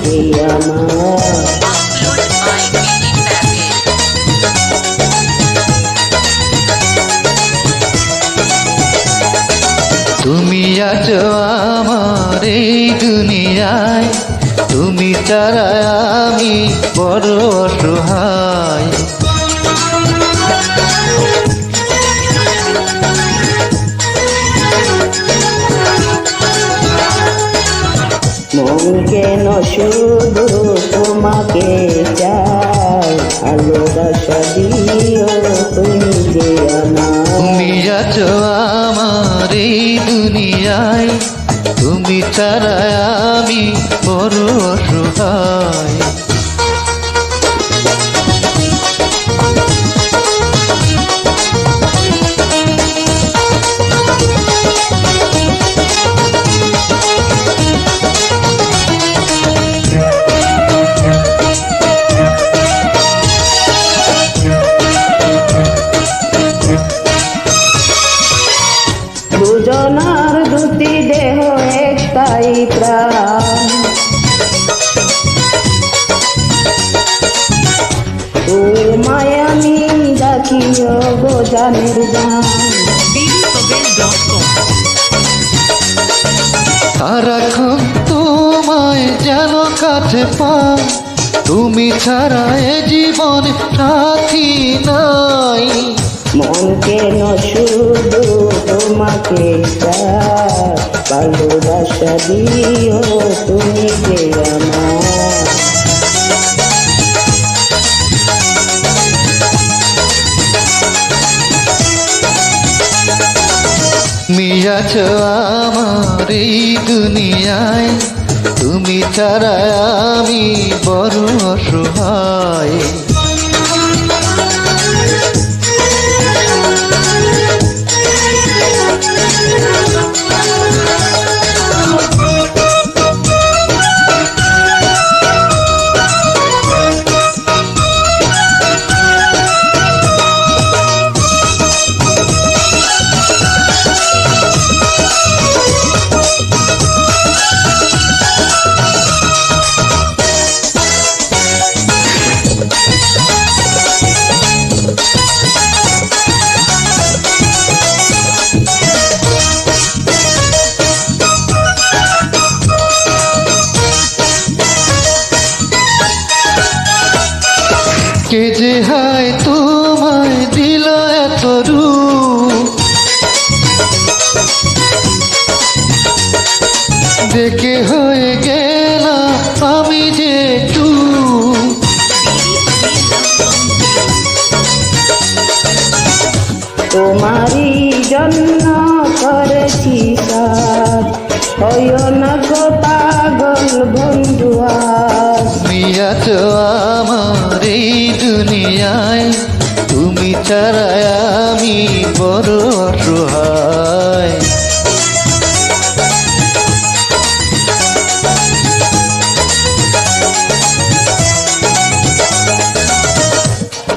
যে আমার। তুমি আছো আমার এই দুনিয়ায়, তুমি ছাড়া আমি বড় অসহায়। মন কেন শুধু তোমাকে চাই, ভালোবাসা দিও তুমি যে আমার। তুমি আছো আমার এই দুনিয়ায়, তুমি ছাড়া আমি বড় অসহায়। দুজনার দুটি দেহ একটাই প্রাণ, তোমায় আমি ডাকিও গো জানের জান। সারাক্ষণ তোমায় যেন কাছে পাই, তুমি ছাড়া এ জীবন সাথী নাই। মন কেন শুধু তোমাকে চাই, ভালোবাসা দিও তুমি যে আমার। তুমি আছো আমার এই দুনিয়ায়, তুমি ছাড়া আমি বড় অসহায়। কে যে হায় তোমায় দিল এত রূপ, দেখে হয়ে গেলাম আমি যে চুপ। তোমারই জন্য করেছি সাজ, হইও না গো পাগল বন্ধু আজ। তুমি আছো আমার এই দুনিয়ায়, তুমি ছাড়া আমি বড় অসহায়।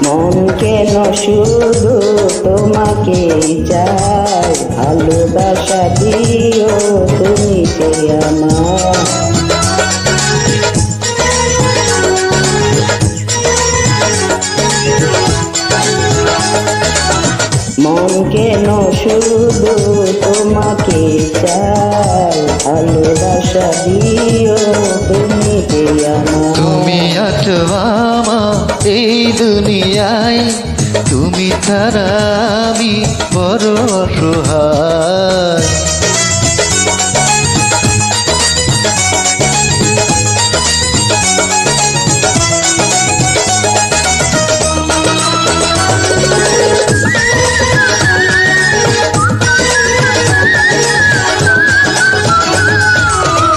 মন কেন শুধু তোমাকে চাই, ভালোবাসা দিও তুমি যে আমার। মন কেন শুধু তোমাকে চাই, ভালোবাসা দিও তুমি যে আমার। তুমি আছো আমার এই দুনিয়ায়, তুমি ছাড়া আমি বড় অসহায়।